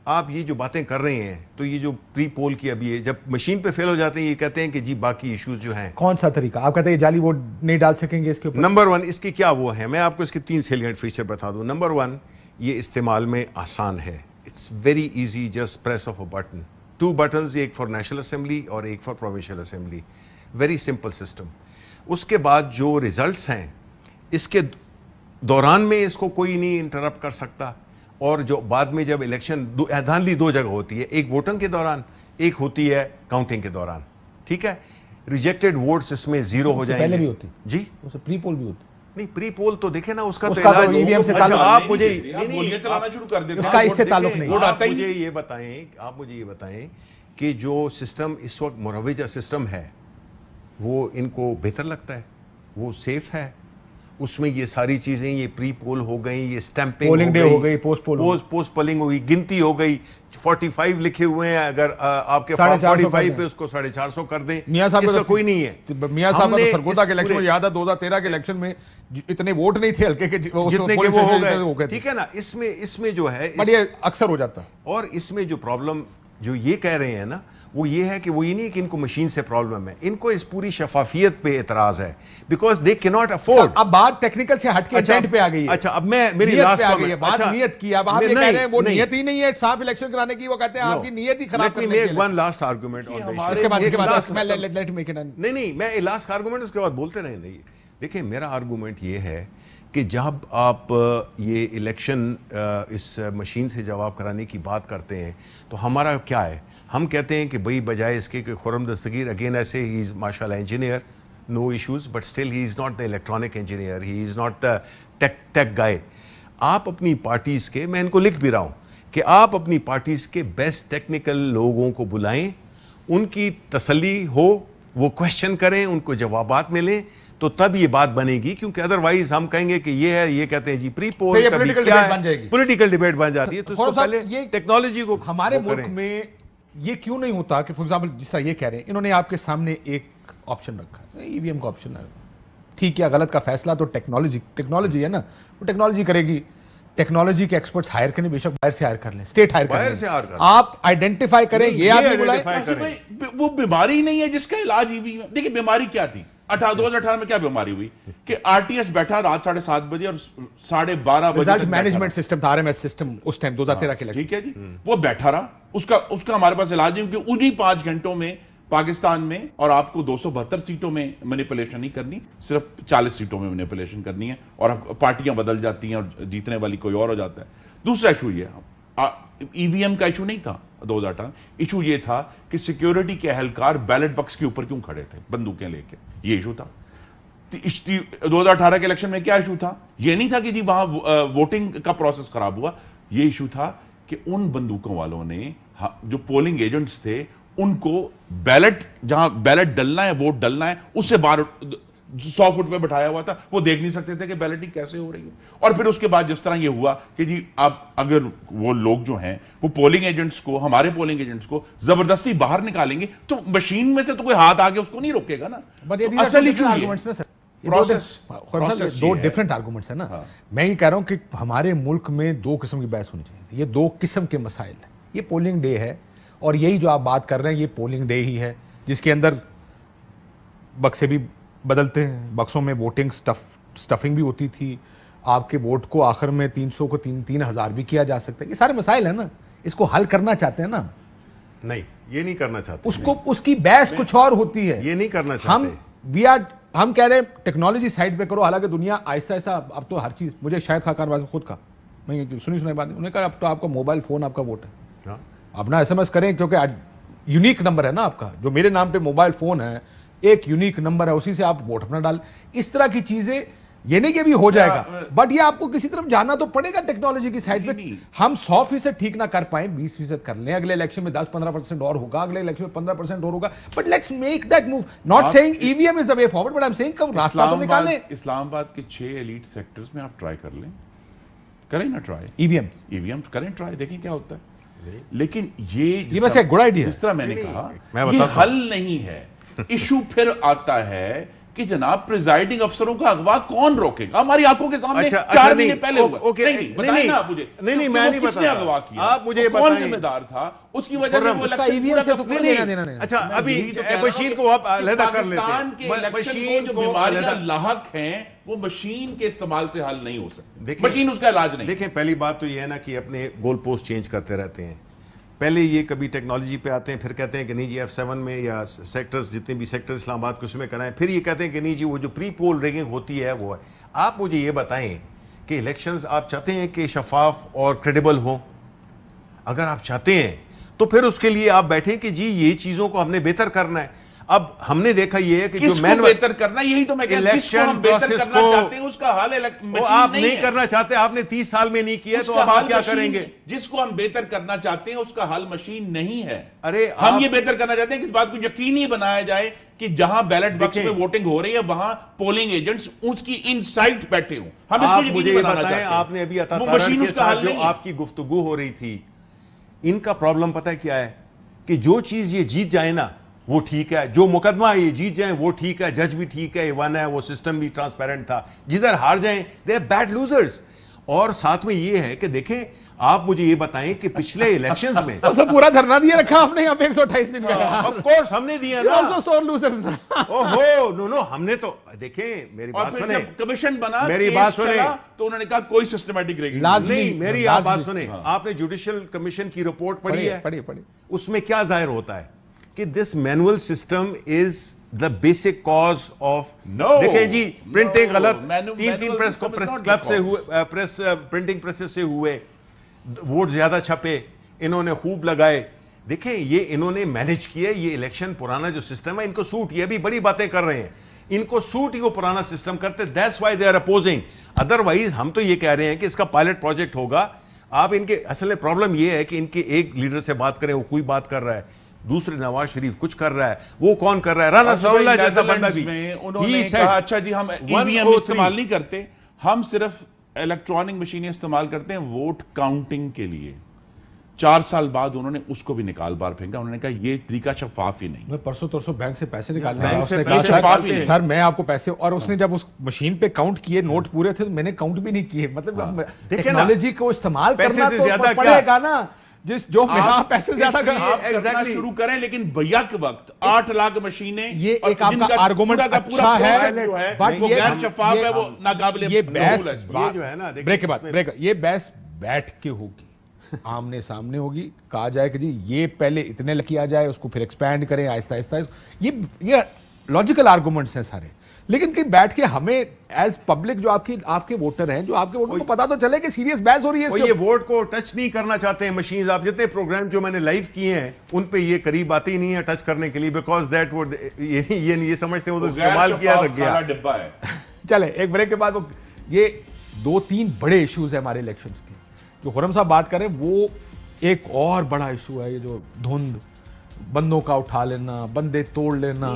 आप ये जो बातें कर रहे हैं, तो ये जो प्री पोल की अभी है, जब मशीन पे फेल हो जाते हैं ये कहते हैं कि जी बाकी इश्यूज जो हैं। कौन सा तरीका आप कहते हैं जाली वोट नहीं डाल सकेंगे इसके ऊपर? नंबर वन इसकी क्या वो है, मैं आपको इसके 3 सेलिएंट फीचर बता दूं। नंबर वन, ये इस्तेमाल में आसान है, it's very easy, just press of a button, 2 buttons, एक फॉर नेशनल असेंबली और एक for provincial assembly, very simple system. उसके बाद जो रिजल्ट्स हैं, इसके दौरान में इसको कोई नहीं इंटरप्ट कर सकता, और जो बाद में जब इलेक्शन धांधली 2 जगह होती है, एक वोटिंग के दौरान, एक होती है काउंटिंग के दौरान, ठीक है। रिजेक्टेड वोट्स इसमें 0 हो जाएंगे। पहले भी होती जी, उससे प्री पोल भी होती। नहीं प्री पोल तो देखे ना, उसका उसका तो इलाज EVM से अच्छा, ताल्लुक आप मुझे गोलियां चलाना शुरू कर देते उसका हैं। इससे ताल्लुक देखें, नहीं। वोट आता ही मुझे नहीं। ये बताएं, आप मुझे ये बताएं कि जो सिस्टम इस वक्त मुरवजा सिस्टम है, वो इनको बेहतर लगता है, वो सेफ है, उसमें ये सारी चीजें, ये प्री पोल हो गई, ये स्टैंपिंग पोलिंग डे हो गई, पोस्ट पोल हो गई। पोस्ट पोलिंग हुई, गिनती हो गई, 45 लिखे हुए हैं, अगर आपके 450 45 पे उसको 450 कर दें, मियां साहब इसका को कोई नहीं है। मियां साहब हमने को सरगोदा के इस इलेक्शन में पूरे- याद है, 2013 के इलेक्शन में इतने वोट नहीं थे हल्के के जितने के वो हो गए, ठीक है ना। इसमें जो है, बट ये अक्सर हो जाता है। और इसमें जो प्रॉब्लम जो ये कह रहे हैं ना, वो ये है कि वो ये नहीं कि इनको मशीन से प्रॉब्लम है, इनको इस पूरी शफाफियत पे एतराज है, because they can not afford. अब बात टेक्निकल से हटके इंटेंट पे आ गई है। अच्छा, अब मैं मेरी नियत लास्ट पे आ गई है, बात नियत की। अब आप ये कह रहे हैं वो नियत ही नहीं है साफ इलेक्शन कराने की, वो कहते हैं आपकी नियत ही खराब करने की है। One last argument on this. इसके बाद लेट मेक इट। नहीं, मैं लास्ट आर्गुमेंट, उसके बाद बोलते रहे। नहीं, देखिए मेरा आर्गुमेंट ये है कि जब आप ये इलेक्शन इस मशीन से जवाब कराने की बात करते हैं, तो हमारा क्या है, हम कहते हैं कि भाई बजाय इसके कि खुरम दस्तगीर, अगेन ऐसे ही इज माशाल्लाह engineer, no issues, but still he is not the electronic engineer, he is not the tech guy. आप अपनी पार्टीज के, मैं इनको लिख भी रहा हूं कि आप अपनी पार्टीज के बेस्ट टेक्निकल लोगों को बुलाएं, उनकी तसल्ली हो, वो क्वेश्चन करें, उनको जवाबात मिलें, तो तब ये बात बनेगी। क्योंकि अदरवाइज हम कहेंगे कि ये है, ये कहते हैं जी प्री पोल, ये political debate बन जाएगी। पॉलिटिकल डिबेट बन जाती है। तो इसको पहले ये टेक्नोलॉजी को हमारे वो मुल्क करें। में ये क्यों नहीं होता कि फॉर एग्जांपल जिस तरह ये कह रहे हैं, इन्होंने आपके सामने एक ऑप्शन रखा है, ईवीएम का ऑप्शन है, ठीक या गलत का फैसला तो टेक्नोलॉजी है ना, वो टेक्नोलॉजी करेगी। टेक्नोलॉजी के एक्सपर्ट्स हायर करने, बेशक बाहर से हायर कर लें, स्टेट हायर बाहर कर से लें, हायर कर लें। आप आइडेंटिफाई करें, ये आदमी बुलाएं। identify करें। भाई, वो बीमारी ही नहीं है जिसका इलाज ईवीएम। देखिए बीमारी क्या थी 2018 में, क्या बीमारी हुई कि आरटीएस बैठा रात 7:30 बजे और 12:30 बजे रिजल्ट तक मैनेजमेंट सिस्टम था, आरएमएस सिस्टम, उस टाइम 2013 के इलेक्शन। ठीक है जी, वो बैठा रहा, उसका हमारे पास इलाज नहीं, क्योंकि उन्हीं 5 घंटों में पाकिस्तान में, और आपको 272 सीटों में मैनिपुलेशन नहीं करनी, सिर्फ 40 सीटों में मैनिपुलेशन करनी है, और पार्टियां बदल जाती हैं और जीतने वाली कोई और हो जाता है। दूसरा इशू ये, ईवीएम का इशू नहीं था 2018, इशू ये था कि सिक्योरिटी के एहलकार बैलेट बॉक्स के ऊपर क्यों खड़े थे बंदूकें लेके, ये इशू था। 2018 के इलेक्शन में क्या इशू था, ये नहीं था कि जी वहां वोटिंग का प्रोसेस खराब हुआ, ये इशू था कि उन बंदूकों वालों ने, जो पोलिंग एजेंट्स थे, उनको बैलेट, जहां बैलेट डलना है, वोट डलना है, उससे बाहर 100 फुट पे बैठाया हुआ था, वो देख नहीं सकते थे कि बैलेटिंग कैसे हो रही है। और फिर उसके बाद जिस तरह ये हुआ कि जी आप अगर वो लोग जो हैं वो पोलिंग एजेंट्स को, हमारे पोलिंग एजेंट्स को जबरदस्ती बाहर निकालेंगे, तो मशीन में से तो कोई हाथ आगे उसको नहीं रोकेगा ना। But ये तो these are असल two इशू different ये, arguments ना सर। दो डिफरेंट आर्गूमेंट्स है ना। मैं ये कह रहा हूं कि हमारे मुल्क में दो किस्म की बहस होनी चाहिए। ये दो किस्म के मसाइल हैं। ये पोलिंग डे है और यही जो आप बात कर रहे हैं ये पोलिंग डे ही है, जिसके अंदर बक्से भी बदलते हैं, बक्सों में वोटिंग स्टफिंग भी होती थी, आपके वोट को आखिर में 300 को 3,000 भी किया जा सकता है। ये सारे मसाइल है ना, इसको हल करना चाहते हैं ना? नहीं, ये नहीं करना चाहते। उसको उसकी बहस कुछ और होती है, ये नहीं करना चाहते। हम कह रहे हैं टेक्नोलॉजी साइड पे करो, हालांकि दुनिया आहिस्ता आहिस्ता अब तो हर चीज, मुझे शायद खाकान वाज खुद का, मैं सुनी बात, उन्होंने कहा अब तो आपका मोबाइल फोन आपका वोट है, अपना SMS करें, क्योंकि यूनिक नंबर है ना आपका, जो मेरे नाम पे मोबाइल फोन है एक यूनिक नंबर है, उसी से आप वोट अपना डाल। इस तरह की चीजें, ये नहीं कि भी हो जाएगा, बट ये आपको किसी तरफ जाना तो पड़ेगा टेक्नोलॉजी की साइड पे। हम 100% ठीक ना कर पाए, 20% कर लें, अगले इलेक्शन में 10-15% और होगा, अगले इलेक्शन में 15% और होगा, but let's make that move. Not saying EVM is the way forward, but I am saying कब रास्ता तो निकालें। इस्लामाबाद के 6 एलीट सेक्टर्स में आप ट्राई कर लें, करें ना ट्राई, EVM करें ट्राई, देखें क्या होता है। लेकिन ये वैसे गुड आइडिया, जिस तरह मैंने कहा, ये हल नहीं है। इशू फिर आता है कि जनाब प्रिजाइडिंग अफसरों का अगवा कौन रोकेगा? हमारी आंखों के सामने 4 महीने पहले हुआ। नहीं, बताइए ना आप मुझे। नहीं, मैं नहीं किसने अगवा किया? आप मुझे कौन जिम्मेदार था? उसकी वजह से वो EVM से तो कोई लेना देना नहीं। अच्छा, अभी मशीन को आप अलग कर लेते पाकिस्तान के इलेक्शन को जो बीमारियां लाहक हैं वो मशीन के इस्तेमाल से हल नहीं हो सकती। मशीन उसका इलाज नहीं। देखें, पहली बात तो ये है ना कि अपने गोल पोस्ट चेंज करते रहते हैं। पहले ये कभी टेक्नोलॉजी पे आते हैं, फिर कहते हैं कि नहीं जी F7 में या सेक्टर्स, जितने भी सेक्टर्स इस्लामाबाद को उसमें कराएं, फिर ये कहते हैं कि नहीं जी वो जो प्री पोल रैगिंग होती है वो है। आप मुझे ये बताएं कि इलेक्शंस आप चाहते हैं कि शफाफ और क्रेडिबल हो? अगर आप चाहते हैं तो फिर उसके लिए आप बैठे कि जी ये चीजों को हमने बेहतर करना है। अब हमने देखा ये है कि जो मैन बेहतर करना, यही तो मैं कह रहा हूं, जिसको हम बेहतर करना चाहते हैं उसका हाल आप नहीं करना चाहते, आपने 30 साल में नहीं किया, तो अब आप क्या करेंगे? जिसको हम बेहतर करना चाहते हैं उसका हाल मशीन नहीं है। अरे हम ये बेहतर करना चाहते हैं कि इस बात को यकीनी बनाया जाए कि जहां बैलेट बॉक्स में वोटिंग हो रही है वहां पोलिंग एजेंट्स उसकी इनसाइड बैठे हों। हम इसको यकीनी बनाना चाहते हैं। आपने अभी मशीन के साथ जो आपकी गुफ्तगू हो रही थी, इनका प्रॉब्लम पता है क्या है? कि जो चीज ये जीत जाए ना वो ठीक है, जो मुकदमा ये जीत जाए वो ठीक है, जज भी ठीक है, वन है, वो सिस्टम भी ट्रांसपेरेंट था। जिधर हार जाएं दे आर बैड लूजर्स। और साथ में ये है कि देखें, आप मुझे ये बताएं कि पिछले इलेक्शंस में तो पूरा धरना दिया रखा आपने यहाँ पे 128 दिन का। ऑफ कोर्स हमने दिया ना। also sore losers। ओहो नो हमने तो देखें, मेरी बात सुने, कमीशन बना, मेरी बात सुने, तो उन्होंने कहा कोई सिस्टमैटिक रेगिंग नहीं। मेरी आप बात सुने, आपने जुडिशियल कमीशन की रिपोर्ट पढ़ी है? पढ़ी। उसमें क्या जाहिर होता है कि this manual system is the basic cause of, देखें जी, प्रिंटिंग गलत, 3 प्रेस क्लब से हुए, प्रेस प्रिंटिंग प्रेसेस से हुए, वोट ज्यादा छपे, इन्होंने खूब लगाए। देखें, ये इन्होंने मैनेज किया, ये इलेक्शन पुराना जो सिस्टम है इनको सूट, ये भी बड़ी बातें कर रहे हैं, इनको सूट ही वो पुराना सिस्टम करते, that's why they are opposing. Otherwise हम तो ये कह रहे हैं कि इसका पायलट प्रोजेक्ट होगा। आप इनके असल में प्रॉब्लम ये है कि इनके एक लीडर से बात करें वो कोई बात कर रहा है, दूसरे नवाज शरीफ कुछ कर रहा है, वो कौन कर रहा है? राना सलाउल्लाह जैसा बंदा भी। उन्होंने कहा अच्छा जी हम EVM इस्तेमाल नहीं करते, हम सिर्फ इलेक्ट्रॉनिक मशीनें इस्तेमाल करते हैं वोट काउंटिंग के लिए। 4 साल बाद उन्होंने उसको भी निकाल बार फेंका। उन्होंने कहा ये तरीका शफाफ ही नहीं। मैं परसों बैंक से पैसे निकालने बैंक से शफाफ ही नहीं सर, मैं आपको पैसे, और उसने जब उस मशीन पे काउंट किए, नोट पूरे थे, तो मैंने काउंट भी नहीं किए। मतलब टेक्नोलॉजी को इस्तेमाल करना तो पड़ेगा ना, जो पैसे ज्यादा करना शुरू करें। लेकिन भैया के वक्त 8 लाख मशीनें, ये एक आपका आर्गुमेंट अच्छा है, बट वो गैर शफाफ है, वो नाकाबिले। ये बहस जो है ना, ब्रेक के बाद, ये बहस बैठ के होगी, आमने सामने होगी, कहा जाए कि जी ये पहले इतने किया जाए, उसको फिर एक्सपैंड करें आहिस्ता आहिस्ता। ये लॉजिकल आर्गुमेंट्स हैं सारे, लेकिन कि बैठ के हमें एज पब्लिक, जो आपके वोटर हैं, जो आपके वोटर को पता तो चले कि सीरियस बहस हो रही है। ये वोट को टच नहीं करना चाहते हैं मशीन्स। आप जितने प्रोग्राम जो मैंने लाइव किए हैं उन पे ये करीब आते ही नहीं है टच करने के लिए, बिकॉज दैट वुड, ये समझते हैं वो तो इस्तेमाल किया तक गया डिब्बा है। चले एक ब्रेक के बाद, ये 2-3 बड़े इश्यूज है हमारे इलेक्शंस के, जो खुर्रम साहब बात करें, वो एक और बड़ा इशू है, ये जो धुंध, बंदों का उठा लेना, बंदे तोड़ लेना,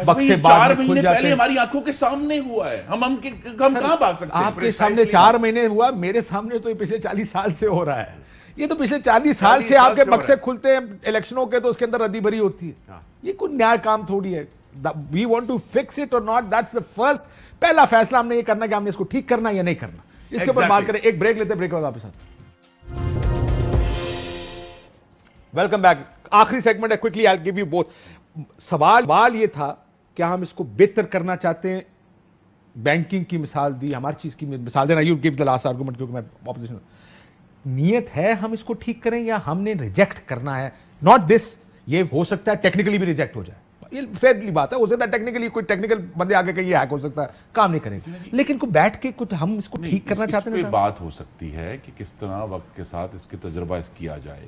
बक्से 4 महीने पहले हमारी आंखों के सामने हुआ है। हम कहां भाग सकते हैं? आपके सामने 4 महीने हुआ, मेरे सामने तो ये पिछले 40 साल से हो रहा है। ये तो पिछले 40 साल से आपके बक्से खुलते हैं इलेक्शनों के, तो उसके अंदर रद्दी भरी होती है। ये कोई न्याय काम थोड़ी है। we want to fix it or not, that's the first. पहला फैसला हमने ये करना कि हमने इसको ठीक करना या नहीं करना, इसके ऊपर बात करें. एक ब्रेक लेते, ब्रेक के बाद वापस आते. Welcome back. आखिरी सेगमेंट है, quickly I give you both. सवाल ये था क्या हम इसको बेहतर करना चाहते हैं. बैंकिंग की मिसाल दी, हमारी चीज की मिसाल देना. You give the last argument, क्योंकि मैं ऑपोजिशन. नियत है हम इसको ठीक करें या हमने रिजेक्ट करना है. नॉट दिस, ये हो सकता है टेक्निकली भी रिजेक्ट हो जाए, ये फेयरली बात है. हो सकता है टेक्निकली कोई टेक्निकल बंदे आगे कहीं हैक हो सकता है, काम नहीं करेंगे, लेकिन को बैठ के कुछ हम इसको ठीक करना चाहते हैं. बात हो सकती है कि किस तरह वक्त के साथ इसके तजुर्बा किया जाए,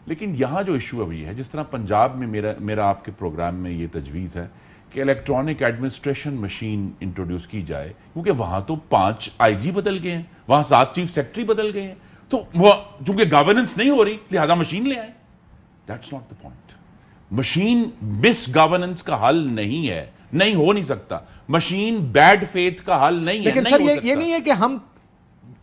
लेकिन यहाँ जो इशू अभी है, जिस तरह पंजाब में मेरा आपके प्रोग्राम में ये तजवीज़ है कि इलेक्ट्रॉनिक एडमिनिस्ट्रेशन मशीन इंट्रोड्यूस की जाए, क्योंकि वहाँ तो 5 IG बदल गए हैं, वहाँ 7 चीफ सेक्रेटरी बदल गए हैं, तो वो चूंकि गवर्नेंस नहीं हो रही लिहाजा मशीन ले आए. That's not the point. Machine miss governance का हल नहीं है, नहीं हो नहीं सकता. मशीन बैड फेथ का हल नहीं है. लेकिन सर ये नहीं है कि हम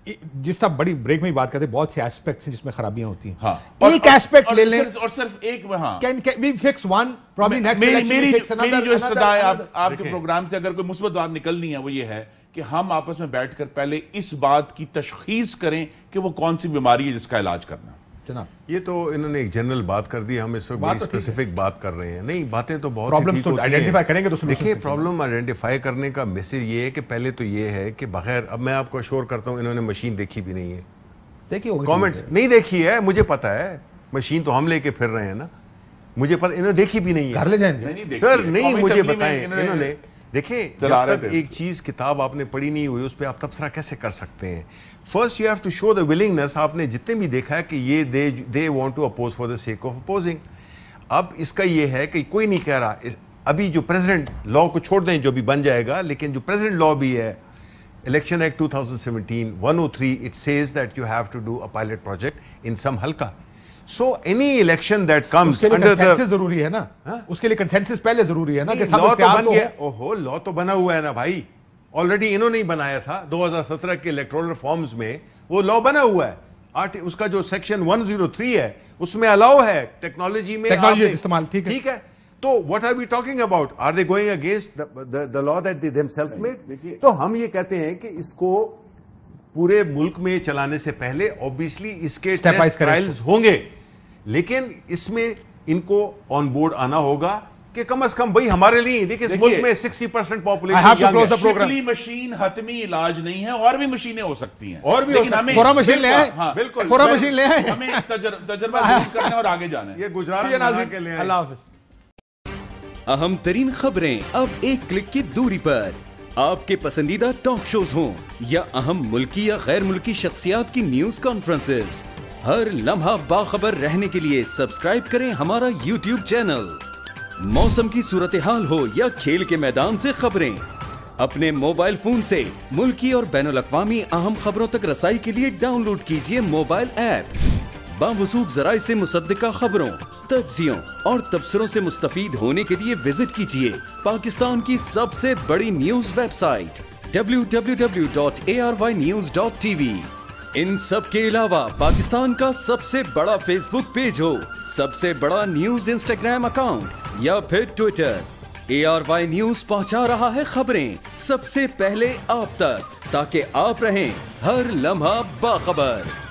जिस तरह बड़ी ब्रेक में ही बात करते हैं, बहुत से एस्पेक्ट्स हैं जिसमें खराबियां होती हैं. हाँ. एक एस्पेक्ट ले लें और सिर्फ एक. हाँ. Can we fix one? Probably next election we fix another. मेरी जो इस्तदा है आपके प्रोग्राम से अगर कोई मुस्बत बात निकलनी है वो ये है कि हम आपस में बैठकर पहले इस बात की तशखीस करें कि वो कौन सी बीमारी है जिसका इलाज करना. जनाब, ये तो इन्होंने एक जनरल बात कर दी, हम इस वक्त बड़ी स्पेसिफिक बात कर रहे हैं. नहीं, बातें तो बहुत प्रॉब्लम्स तो आइडेंटिफाई करेंगे तो देखिए, प्रॉब्लम आइडेंटिफाई करने का मैसेज ये है कि पहले तो ये है कि बगैर, अब मैं आपको अश्योर करता हूँ इन्होंने मशीन देखी भी नहीं है. देखिए कमेंट्स नहीं देखी है, मुझे पता है. मशीन तो हम लेके फिर रहे हैं ना, मुझे पता. इन्होंने देखी भी नहीं है. घर ले जाएंगे सर नहीं, मुझे बताएं. इन्होंने देखें, जब तक एक चीज किताब आपने पढ़ी नहीं हुई उस पर आप तबसरा कैसे कर सकते हैं. First you have to show the willingness. आपने जितने भी देखा है कि ये they want to oppose for the sake of opposing. अब इसका ये है कि कोई नहीं कह रहा अभी जो प्रेसिडेंट लॉ को छोड़ दें, जो भी बन जाएगा, लेकिन जो प्रेसिडेंट लॉ भी है, election act 2017 103, it says that you have to do a pilot project in some हल्का. So any election that comes under the जरूरी है ना, उसके लिए कंसेंसस पहले जरूरी है ना कि सब लॉ तो तैयार बन तो गया. ओहो, लॉ तो बना हुआ है ना भाई. ऑलरेडी इन्होंने ही बनाया था 2017 के इलेक्टोरल रिफॉर्म्स में, वो लॉ बना हुआ है. उसका जो सेक्शन 103 है उसमें अलाउ है टेक्नोलॉजी में इस्तेमाल. ठीक है. तो what are we talking about? Are they going against the law that they themselves made? तो हम ये कहते हैं कि इसको पूरे मुल्क में चलाने से पहले ऑब्वियसली इसके टेस्ट ट्रायल्स होंगे, लेकिन इसमें इनको ऑन बोर्ड आना होगा कि कम से कम भाई हमारे लिए. देखिए, इस मुल्क में 60% पॉपुलेशन. मशीन हतमी इलाज नहीं है, और भी मशीनें हो सकती हैं, और भी लेकिन हमें पूरा मशीन ले आए. बिल्कुल पूरा मशीन ले आए. हमें तजर्बा दूर करना और आगे जाना है. ये गुजरात के लिए. अल्लाह हाफिज. अहम तरीन खबरें अब एक क्लिक की दूरी पर. आपके पसंदीदा टॉक शोज हों या अहम मुल्की या गैर मुल्की शख्सियात की न्यूज कॉन्फ्रेंसेस, हर लम्हा बाखबर रहने के लिए सब्सक्राइब करें हमारा YouTube चैनल. मौसम की सूरत हाल हो या खेल के मैदान से खबरें, अपने मोबाइल फोन से मुल्की और बैनुल अक़वामी अहम खबरों तक रसाई के लिए डाउनलोड कीजिए मोबाइल ऐप. बावसूख ज़राए से मुसद्दिका खबरों, तज्ज़ियों और तबसरों से मुस्तफीद होने के लिए विजिट कीजिए पाकिस्तान की सबसे बड़ी न्यूज वेबसाइट www.arYnews.tv. इन सब के अलावा पाकिस्तान का सबसे बड़ा फेसबुक पेज हो, सबसे बड़ा न्यूज इंस्टाग्राम अकाउंट या फिर ट्विटर, ARY न्यूज पहुंचा रहा है खबरें सबसे पहले आप तक, ताकि आप रहें हर लम्हा बाखबर.